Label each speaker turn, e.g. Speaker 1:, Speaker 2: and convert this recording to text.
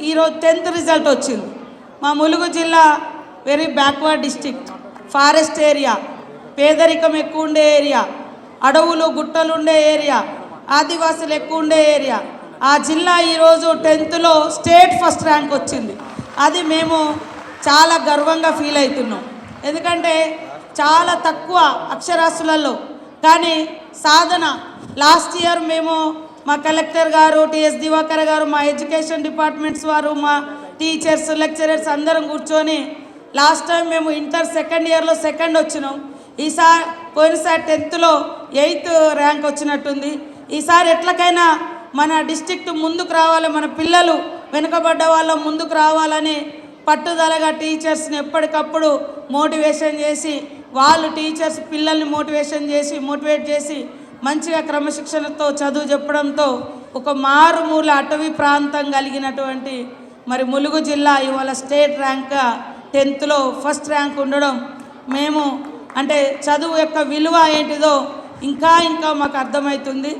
Speaker 1: ఈరోజు 10th result వచ్చింది. మా ములుగు జిల్లా very backward district, forest area, పేదరికం ఎక్కువ ఉండే ఏరియా, అడవులు గుట్టలు ఉండే ఏరియా, ఆదివాసులు ఎక్కువ ఉండే ఏరియా. ఆ జిల్లా ఈరోజు 10thలో స్టేట్ ఫస్ట్ ర్యాంక్ వచ్చింది. అది మేము చాలా గర్వంగా ఫీల్ అవుతున్నాం. ఎందుకంటే చాలా తక్కువ అక్షరాస్యులలో, కానీ సాధన లాస్ట్ ఇయర్ మేము మా కలెక్టర్ గారు, టిఎస్ దివాకర్ గారు, మా ఎడ్యుకేషన్ డిపార్ట్మెంట్స్ వారు, మా టీచర్స్, లెక్చరర్స్ అందరం కూర్చొని లాస్ట్ టైం మేము ఇంటర్ సెకండ్ ఇయర్లో సెకండ్ వచ్చినాం. ఈసారి పోయినసారి 10thలో 8th ర్యాంక్ వచ్చినట్టుంది. ఈసారి ఎట్లకైనా మన డిస్ట్రిక్ట్ ముందుకు రావాలి, మన పిల్లలు వెనుకబడ్డ వాళ్ళ ముందుకు రావాలని పట్టుదలగా టీచర్స్ని ఎప్పటికప్పుడు మోటివేషన్ చేసి, వాళ్ళు టీచర్స్ పిల్లల్ని మోటివేట్ చేసి మంచిగా క్రమశిక్షణతో చదువు చెప్పడంతో ఒక మారుమూల అటవీ ప్రాంతం కలిగినటువంటి మరి ములుగు జిల్లా ఇవాళ స్టేట్ ర్యాంక్ 10thలో ఫస్ట్ ర్యాంక్ ఉండడం, మేము అంటే చదువు యొక్క విలువ ఏంటిదో ఇంకా మాకు అర్థమవుతుంది.